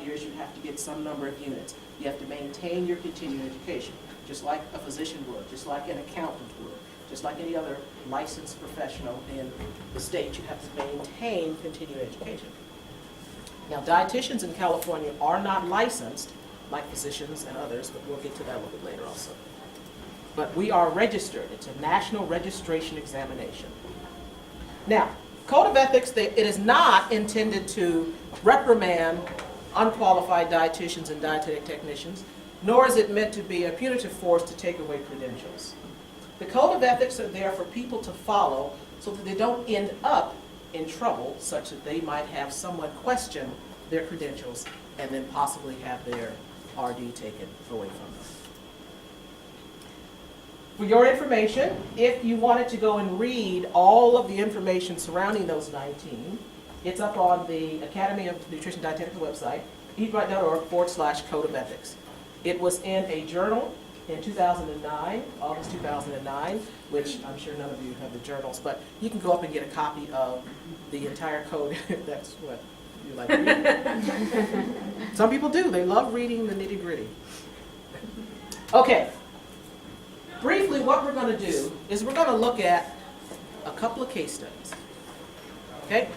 years, you have to get some number of units. You have to maintain your continuing education, just like a physician would, just like an accountant would, just like any other licensed professional in the state. You have to maintain continuing education. Now, dietitians in California are not licensed like physicians and others, but we'll get to that a little bit later also. But we are registered. It's a national registration examination. Now, Code of Ethics, it is not intended to reprimand unqualified dietitians and dietetic technicians, nor is it meant to be a punitive force to take away credentials. The Code of Ethics are there for people to follow so that they don't end up in trouble, such that they might have someone question their credentials and then possibly have their RD taken away from them. For your information, if you wanted to go and read all of the information surrounding those 19, it's up on the Academy of Nutrition Dietetic website, eatright.org/Code of Ethics. It was in a journal in 2009, August 2009, which I'm sure none of you have the journals, but you can go up and get a copy of the entire code. That's what you like reading. Some people do. They love reading the nitty-gritty. Okay. Briefly, what we're going to do is we're going to look at a couple of case studies. Okay?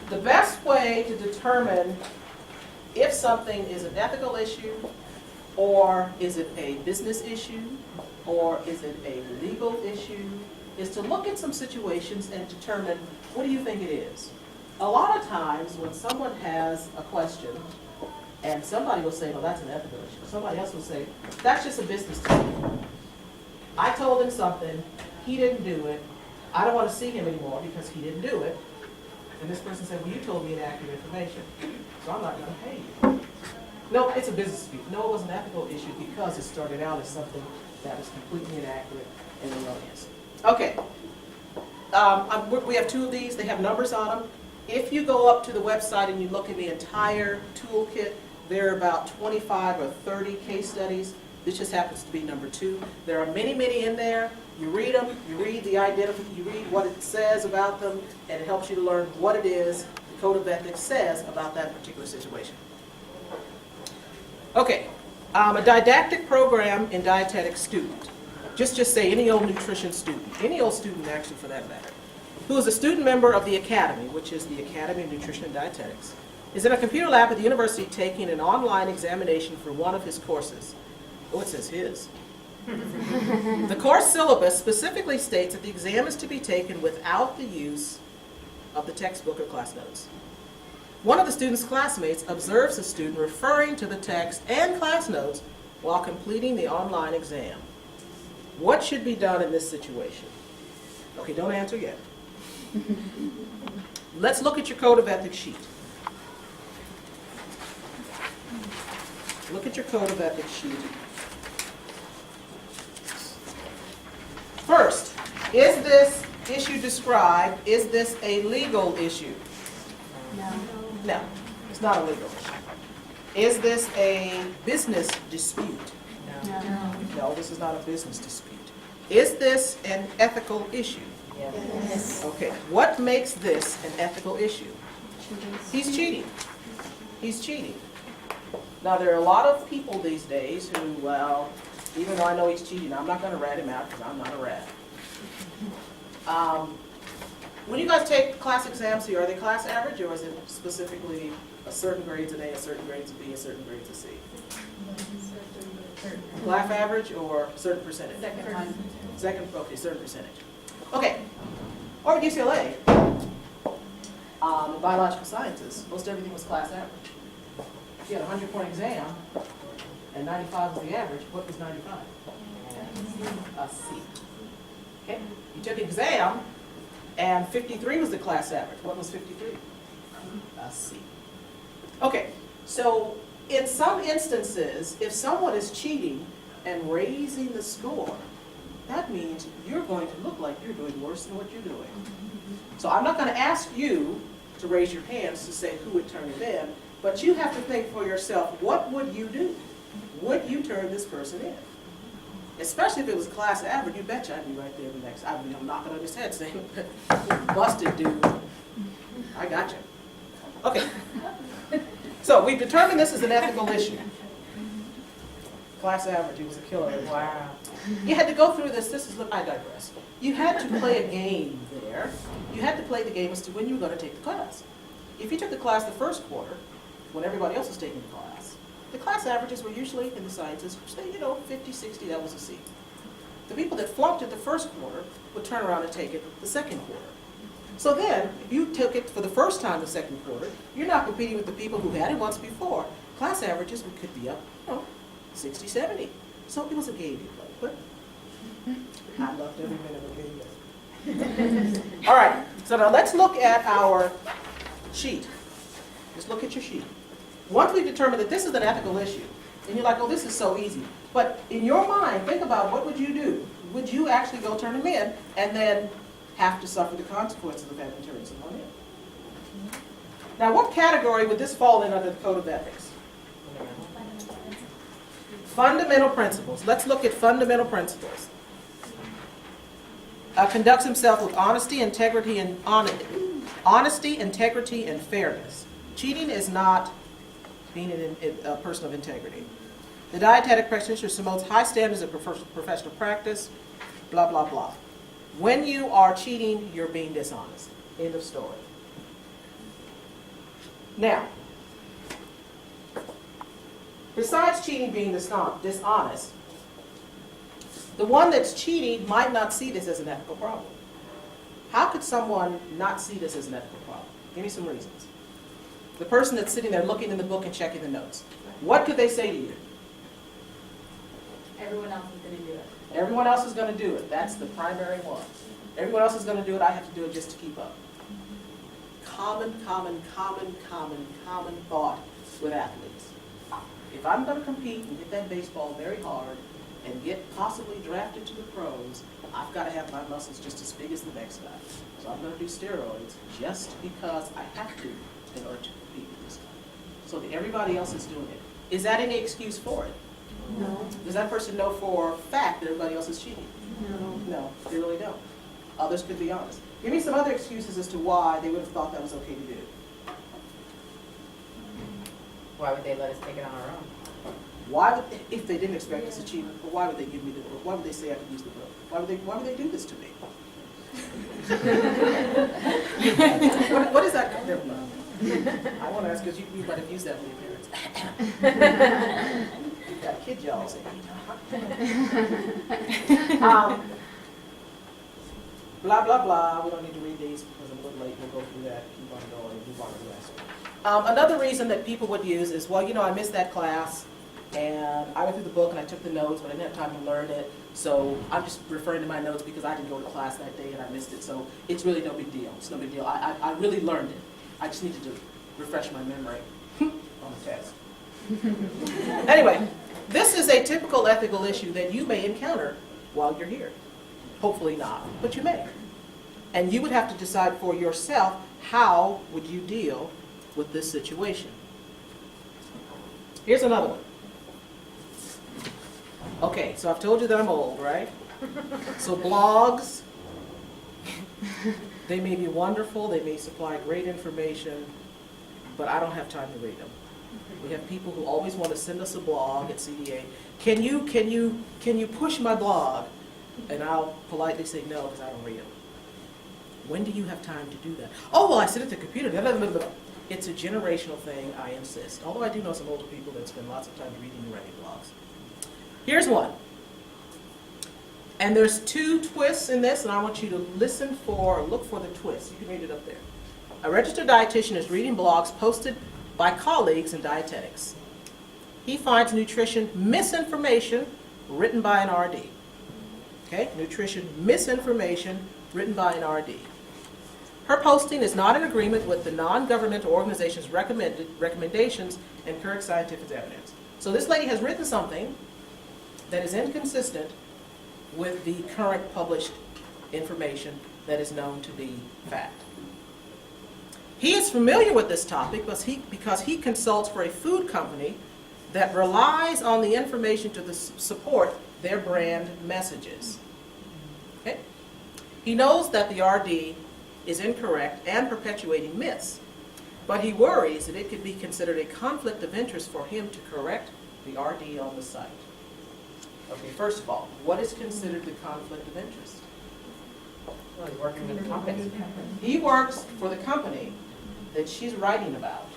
The best way to determine if something is an ethical issue, or is it a business issue, or is it a legal issue, is to look at some situations and determine, what do you think it is? A lot of times when someone has a question, and somebody will say, well, that's an ethical issue. Somebody else will say, that's just a business decision. I told him something, he didn't do it, I don't want to see him anymore because he didn't do it. And this person said, well, you told me inaccurate information, so I'm not going to pay you. No, it's a business dispute. No, it was an ethical issue because it started out as something that was completely inaccurate and erroneous. Okay. We have two of these. They have numbers on them. If you go up to the website and you look at the entire toolkit, there are about 25 or 30 case studies. This just happens to be number 2. There are many, many in there. You read them, you read the identification, you read what it says about them, and it helps you to learn what it is the Code of Ethics says about that particular situation. Okay, a didactic program in dietetic student. Just say any old nutrition student, any old student actually for that matter, who is a student member of the Academy, which is the Academy of Nutrition and Dietetics, is in a computer lab at the university taking an online examination for one of his courses. Oh, it says his. The course syllabus specifically states that the exam is to be taken without the use of the textbook or class notes. One of the student's classmates observes the student referring to the text and class notes while completing the online exam. What should be done in this situation? Okay, don't answer yet. Let's look at your Code of Ethics sheet. Look at your Code of Ethics sheet. First, is this issue described, is this a legal issue? No. No, it's not a legal issue. Is this a business dispute? No. No, this is not a business dispute. Is this an ethical issue? Yes. Okay, what makes this an ethical issue? He's cheating. He's cheating. Now, there are a lot of people these days who, well, even though I know he's cheating, I'm not going to rat him out because I'm not a rat. When you guys take class exams here, are they class average, or is it specifically a certain grades an A, a certain grades a B, a certain grades a C? Class average or certain percentage? Second, okay, certain percentage. Okay, or at UCLA, biological sciences, most everything was class average. If you had a 100-point exam and 95 was the average, what was 95? A C. Okay, you took an exam and 53 was the class average. What was 53? A C. Okay, so in some instances, if someone is cheating and raising the score, that means you're going to look like you're doing worse than what you're doing. So I'm not going to ask you to raise your hands to say who would turn it in, but you have to think for yourself, what would you do? Would you turn this person in? Especially if it was class average, you betcha I'd be right there the next. I'd be knocking on his head saying, busted, dude. I got you. Okay. So we've determined this is an ethical issue. Class average, he was a killer. Wow. You had to go through this, I digress. You had to play a game there. You had to play the game as to when you were going to take the class. If you took the class the first quarter, when everybody else was taking the class averages were usually in the sciences, say, 50, 60, that was a C. The people that flunked it the first quarter would turn around and take it the second quarter. So then, if you took it for the first time the second quarter, you're not competing with the people who had it once before. Class averages could be up, 60, 70. So it was a game you played, but I loved every minute of the game. All right, so now let's look at our sheet. Just look at your sheet. Once we determine that this is an ethical issue, and you're like, oh, this is so easy. But in your mind, think about what would you do? Would you actually go turn them in and then have to suffer the consequences of having turned someone in? Now, what category would this fall in under the Code of Ethics? Fundamental principles. Let's look at fundamental principles. Conducts himself with honesty, integrity, and fairness. Cheating is not being a person of integrity. The dietetic practitioner promotes high standards of professional practice, blah, blah, blah. When you are cheating, you're being dishonest. End of story. Now, besides cheating being dishonest, the one that's cheating might not see this as an ethical problem. How could someone not see this as an ethical problem? Give me some reasons. The person that's sitting there looking in the book and checking the notes. What could they say to you? Everyone else is going to do it. Everyone else is going to do it. That's the primary one. Everyone else is going to do it. I have to do it just to keep up. Common thought with athletes. If I'm going to compete and hit that baseball very hard and get possibly drafted to the pros, I've got to have my muscles just as big as the next guy. So I'm going to do steroids just because I have to in order to compete with this guy. So that everybody else is doing it. Is that any excuse for it? No. Does that person know for a fact that everybody else is cheating? No. No, they really don't. Others could be honest. Give me some other excuses as to why they would have thought that was okay to do. Why would they let us take it on our own? Why would, if they didn't expect us to cheat, why would they give me the book? Why would they say I could use the book? Why would they do this to me? what is that? Never mind. I want to ask because you might have used that with your parents. You've got kid jaws. Blah, blah, blah. We don't need to read these because I'm a little late. We'll go through that, keep on going, move on to the next one. Another reason that people would use is, well, I missed that class, and I went through the book and I took the notes, but I didn't have time to learn it, so I'm just referring to my notes because I didn't go to class that day and I missed it, so it's really no big deal. It's no big deal. I really learned it. I just needed to refresh my memory on the test. Anyway, this is a typical ethical issue that you may encounter while you're here. Hopefully not, but you may. And you would have to decide for yourself, how would you deal with this situation? Here's another one. Okay, so I've told you that I'm old, right? So blogs, they may be wonderful, they may supply great information, but I don't have time to read them. We have people who always want to send us a blog at CDA. Can you push my blog? And I'll politely say no because I don't read them. When do you have time to do that? Oh, well, I sit at the computer. It's a generational thing, I insist. Although I do know some older people that spend lots of time reading and writing blogs. Here's one. And there's two twists in this, and I want you to look for the twists. You can read it up there. A registered dietitian is reading blogs posted by colleagues in dietetics. He finds nutrition misinformation written by an RD. Okay, nutrition misinformation written by an RD. Her posting is not in agreement with the non-governmental organization's recommendations and current scientific evidence. So this lady has written something that is inconsistent with the current published information that is known to be fact. He is familiar with this topic because he consults for a food company that relies on the information to support their brand messages. Okay? He knows that the RD is incorrect and perpetuating myths. But he worries that it could be considered a conflict of interest for him to correct the RD on the site. Okay, first of all, what is considered the conflict of interest? Well, he's working with the company. He works for the company that she's writing about.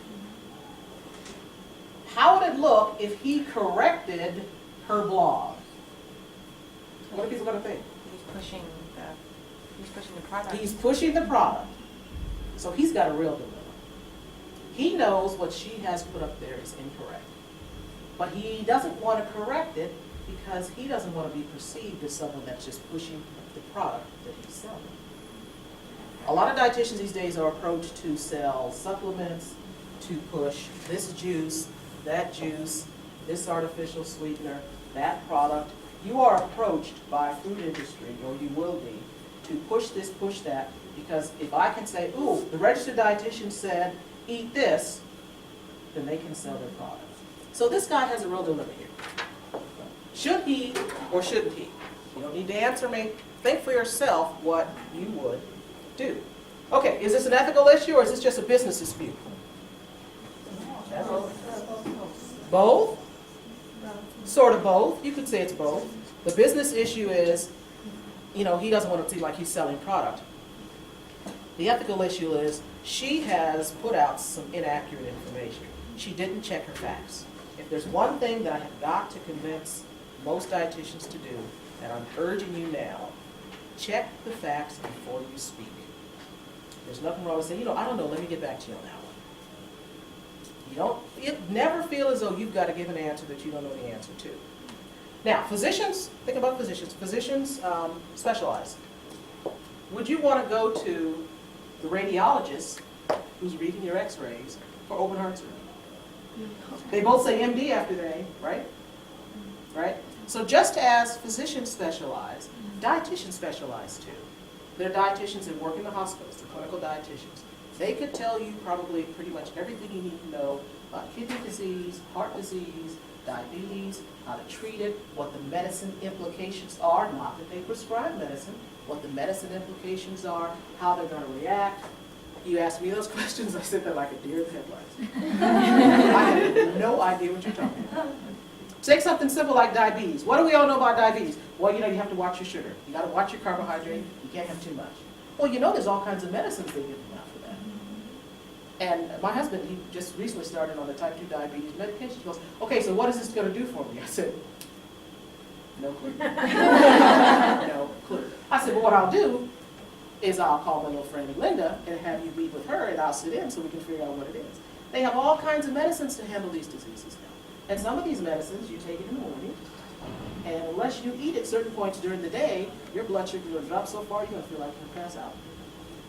How would it look if he corrected her blog? What are people going to think? He's pushing the product. He's pushing the product. So he's got a real dilemma. He knows what she has put up there is incorrect. But he doesn't want to correct it because he doesn't want to be perceived as someone that's just pushing the product that he's selling. A lot of dietitians these days are approached to sell supplements, to push this juice, that juice, this artificial sweetener, that product. You are approached by food industry, or you will be, to push this, push that, because if I can say, ooh, the registered dietitian said, eat this, then they can sell their product. So this guy has a real dilemma here. Should he or shouldn't he? You don't need to answer me. Think for yourself what you would do. Okay, is this an ethical issue or is this just a business dispute? Both? Sort of both. You could say it's both. The business issue is, he doesn't want to seem like he's selling product. The ethical issue is she has put out some inaccurate information. She didn't check her facts. If there's one thing that I have got to convince most dietitians to do, and I'm urging you now, check the facts before you speak. There's nothing wrong with saying, I don't know, let me get back to you on that one. Never feel as though you've got to give an answer that you don't know the answer to. Now, physicians, think about physicians. Physicians specialize. Would you want to go to the radiologist who's reading your x-rays for open heart surgery? They both say MD after their name, right? Right? So just as physicians specialize, dietitians specialize too. They're dietitians that work in the hospitals, they're clinical dietitians. They could tell you probably pretty much everything you need to know about kidney disease, heart disease, diabetes, how to treat it, what the medicine implications are, not that they prescribe medicine, what the medicine implications are, how they're going to react. You ask me those questions, I sit there like a deer in the headlights. I have no idea what you're talking about. Take something simple like diabetes. What do we all know about diabetes? Well, you have to watch your sugar. You got to watch your carbohydrate. You can't have too much. Well, there's all kinds of medicines they give them out for that. And my husband, he just recently started on the type 2 diabetes medication. He goes, okay, so what is this going to do for me? I said, no clue. No clue. I said, well, what I'll do is I'll call my little friend Linda and have you meet with her and I'll sit in so we can figure out what it is. They have all kinds of medicines to handle these diseases now. And some of these medicines, you take it in the morning, and unless you eat at certain points during the day, your blood sugar will drop so far you're going to feel like you're going to pass out.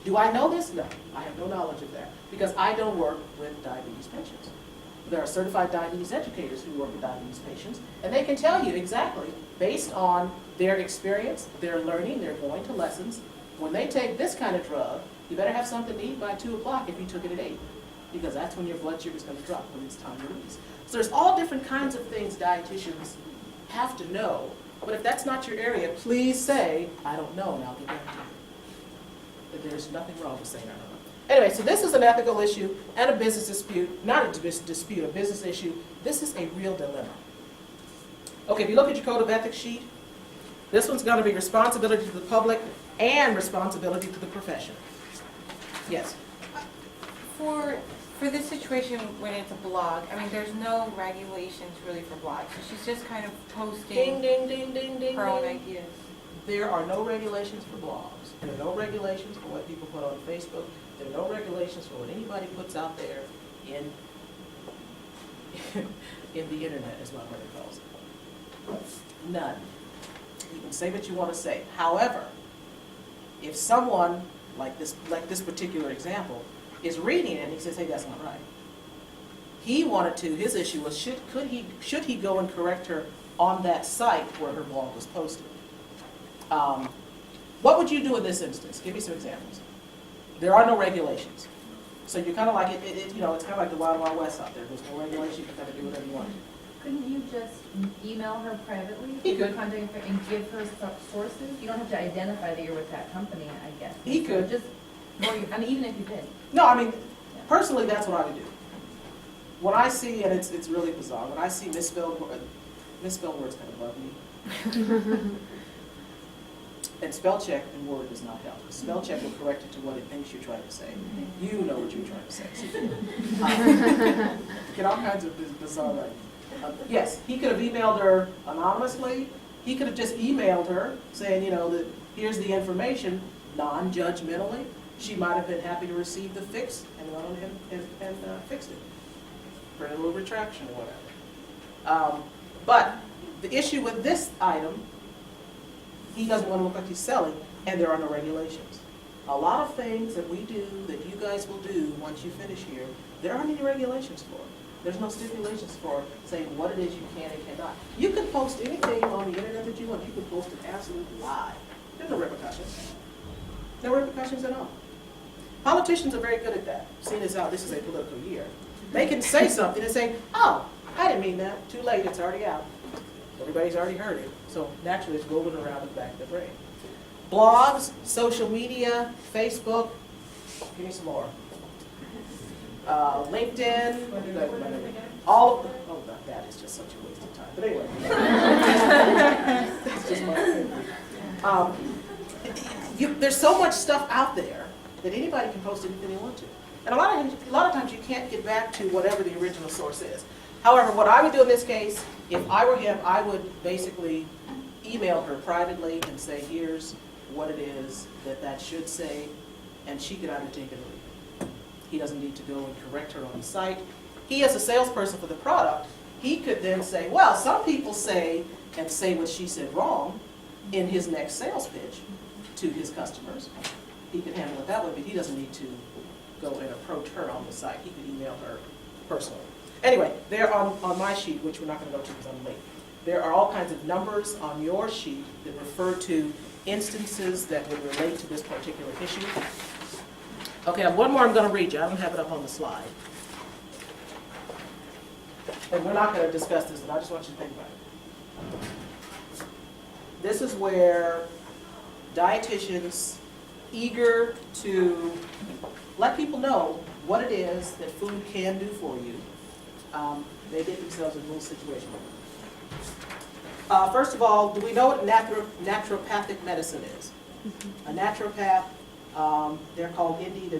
Do I know this? No. I have no knowledge of that because I don't work with diabetes patients. There are certified diabetes educators who work with diabetes patients, and they can tell you exactly, based on their experience, their learning, they're going to lessons. When they take this kind of drug, you better have something to eat by 2 o'clock if you took it at 8, because that's when your blood sugar is going to drop when it's time to release. So there's all different kinds of things dietitians have to know, but if that's not your area, please say, I don't know, and I'll get back to you. But there's nothing wrong with saying I don't know. Anyway, so this is an ethical issue and a business dispute, not a dispute, a business issue. This is a real dilemma. Okay, if you look at your code of ethics sheet, this one's going to be responsibility to the public and responsibility to the profession. Yes? For this situation when it's a blog, there's no regulations really for blogs. So she's just kind of posting Ding, ding, ding, ding, ding, her own ding. ideas. There are no regulations for blogs. There are no regulations for what people put on Facebook. There are no regulations for what anybody puts out there in the internet, is what my mother calls it. None. You can say what you want to say. However, if someone, like this particular example, is reading it and he says, hey, that's not right. He wanted to, his issue was, should he go and correct her on that site where her blog was posted? What would you do in this instance? Give me some examples. There are no regulations. So you're kind of like, it's kind of like the Wild Wild West out there. There's no regulation, you can kind of do whatever you want. Couldn't you just email her privately? He could. Contact her and give her sources? You don't have to identify that you're with that company, I guess. He could. Just, or even if you did. No, personally, that's what I would do. When I see, and it's really bizarre, when I see misspelled words kind of bug me. And spell check in Word does not help. Spell check will correct it to what it thinks you're trying to say. You know what you're trying to say. Get all kinds of bizarre writing. Yes, he could have emailed her anonymously. He could have just emailed her saying, you know, that here's the information, non-judgmentally. She might have been happy to receive the fix and went on and fixed it. For a little retraction or whatever. But the issue with this item, he doesn't want to look like he's selling, and there are no regulations. A lot of things that we do, that you guys will do once you finish here, there aren't any regulations for. There's no stipulations for saying what it is you can and cannot. You can post anything on the internet that you want. You can post an absolute lie. There's no repercussions. No repercussions at all. Politicians are very good at that, seeing as how this is a political year. They can say something and say, oh, I didn't mean that. Too late, it's already out. Everybody's already heard it. So naturally, it's rolling around in the back of the brain. Blogs, social media, Facebook, give me some more. LinkedIn, all of them. Oh, that is just such a waste of time. But anyway, that's just my opinion. There's so much stuff out there that anybody can post anything they want to. And a lot of times you can't get back to whatever the original source is. However, what I would do in this case, if I were him, I would basically email her privately and say, here's what it is that should say, and she could either take it or leave it. He doesn't need to go and correct her on the site. He, as a salesperson for the product, he could then say, well, some people say, and say what she said wrong in his next sales pitch to his customers. He could handle it that way, but he doesn't need to go and approach her on the site. He could email her personally. Anyway, there on my sheet, which we're not going to go to because I'm late, there are all kinds of numbers on your sheet that refer to instances that would relate to this particular issue. Okay, I have one more I'm going to read you. I don't have it up on the slide. And we're not going to discuss this, but I just want you to think about it. This is where dietitians, eager to let people know what it is that food can do for you, they get themselves in a little situation. First of all, do we know what naturopathic medicine is? A naturopath, they're called ND, the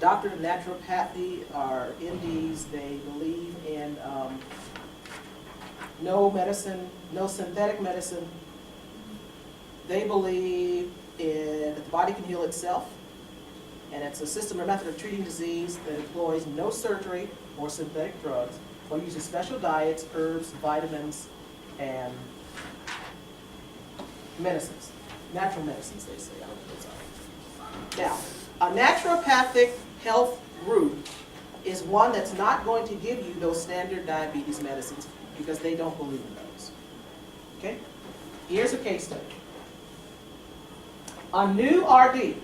doctor of naturopathy are NDs. They believe in no medicine, no synthetic medicine. They believe that the body can heal itself, and it's a system or method of treating disease that employs no surgery or synthetic drugs, or uses special diets, herbs, vitamins, and medicines. Natural medicines, they say. I don't know what those are. Now, a naturopathic health group is one that's not going to give you those standard diabetes medicines because they don't believe in those. Okay? Here's a case study. A new RD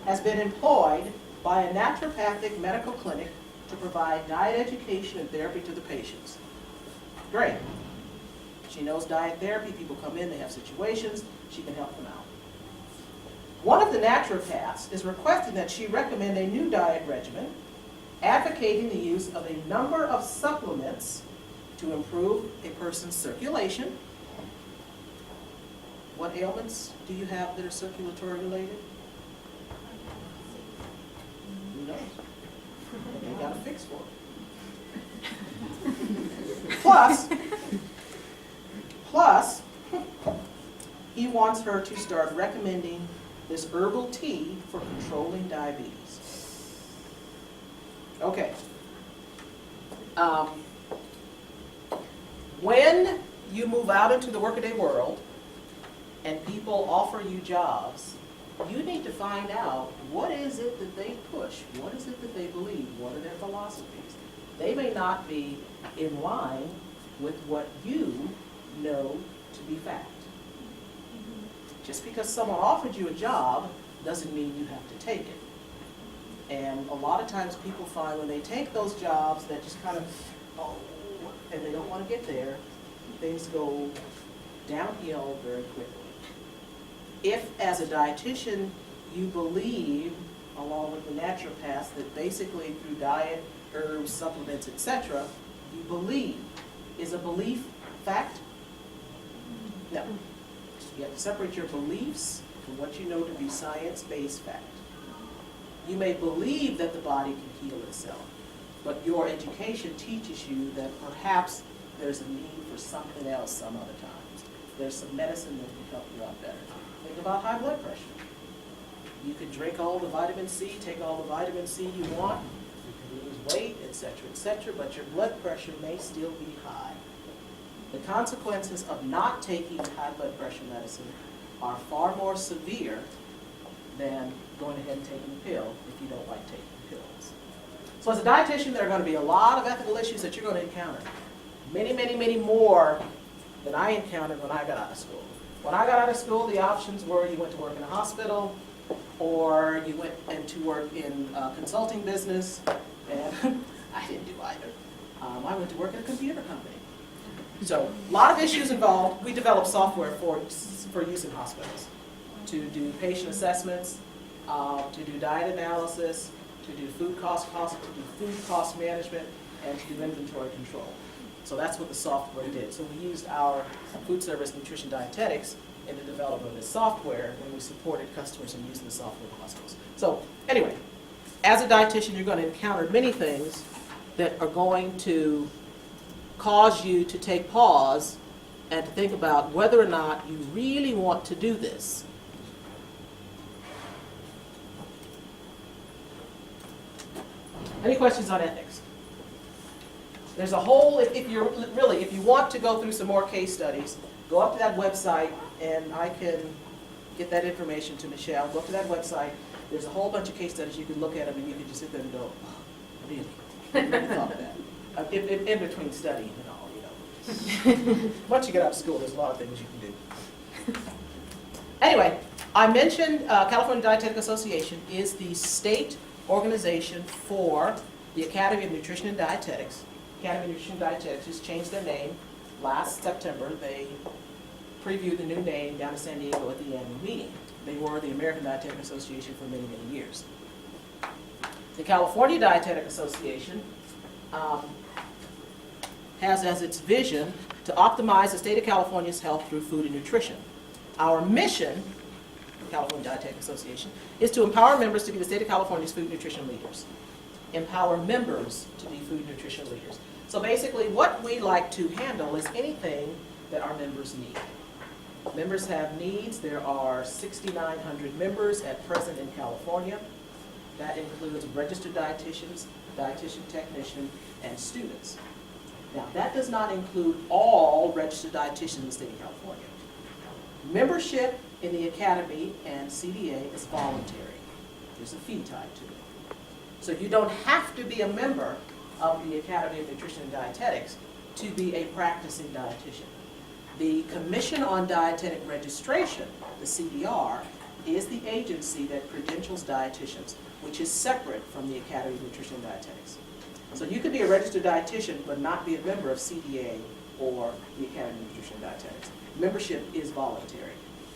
has been employed by a naturopathic medical clinic to provide diet education and therapy to the patients. Great. She knows diet therapy. People come in, they have situations. She can help them out. One of the naturopaths is requesting that she recommend a new diet regimen, advocating the use of a number of supplements to improve a person's circulation. What ailments do you have that are circulatory related? Who knows? They got a fix for it. Plus, he wants her to start recommending this herbal tea for controlling diabetes. Okay. When you move out into the workaday world and people offer you jobs, you need to find out what is it that they push, what is it that they believe, what are their philosophies. They may not be in line with what you know to be fact. Just because someone offered you a job doesn't mean you have to take it. And a lot of times people find when they take those jobs that just kind of, and they don't want to get there, things go downhill very quickly. If, as a dietitian, you believe along with the naturopaths, that basically through diet, herbs, supplements, etc., you believe. Is a belief fact? No. You have to separate your beliefs from what you know to be science-based fact. You may believe that the body can heal itself, but your education teaches you that perhaps there's a need for something else some other times. There's some medicine that can help you out better. Think about high blood pressure. You can drink all the vitamin C, take all the vitamin C you want, you can lose weight, etc., but your blood pressure may still be high. The consequences of not taking high blood pressure medicine are far more severe than going ahead and taking a pill if you don't like taking pills. So as a dietitian, there are going to be a lot of ethical issues that you're going to encounter. Many, many, many more than I encountered when I got out of school. When I got out of school, the options were you went to work in a hospital, or you went into work in a consulting business, and I didn't do either. I went to work at a computer company. So a lot of issues involved. We developed software for use in hospitals to do patient assessments, to do diet analysis, to do food cost management, and to do inventory control. So that's what the software did. So we used our food service nutrition dietetics in the development of this software, and we supported customers in using the software in hospitals. So anyway, as a dietitian, you're going to encounter many things that are going to cause you to take pause and to think about whether or not you really want to do this. Any questions on ethics? There's a whole, if you want to go through some more case studies, go up to that website, and I can get that information to Michelle. Go up to that website. There's a whole bunch of case studies. You can look at them, and you can just sit there and go, oh, really? I never thought of that. In between studying and all, you know. Once you get out of school, there's a lot of things you can do. Anyway, I mentioned California Dietetic Association is the state organization for the Academy of Nutrition and Dietetics. Academy of Nutrition and Dietetics just changed their name last September. They previewed the new name down in San Diego at the annual meeting. They were the American Dietetic Association for many, many years. The California Dietetic Association has as its vision to optimize the state of California's health through food and nutrition. Our mission, the California Dietetic Association, is to empower members to be the state of California's food and nutrition leaders. Empower members to be food and nutrition leaders. So basically what we like to handle is anything that our members need. Members have needs. There are 6,900 members at present in California. That includes registered dietitians, dietitian technician, and students. Now, that does not include all registered dietitians in the state of California. Membership in the Academy and CDA is voluntary. There's a fee tied to it. So you don't have to be a member of the Academy of Nutrition and Dietetics to be a practicing dietitian. The Commission on Dietetic Registration, the CDR, is the agency that credentials dietitians, which is separate from the Academy of Nutrition and Dietetics. So you could be a registered dietitian but not be a member of CDA or the Academy of Nutrition and Dietetics. Membership is voluntary.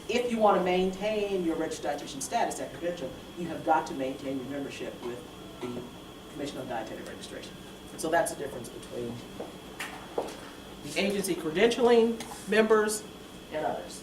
If you want to maintain your registered dietitian status, that credential, you have got to maintain your membership with the Commission on Dietetic Registration. So that's the difference between the agency credentialing members and others.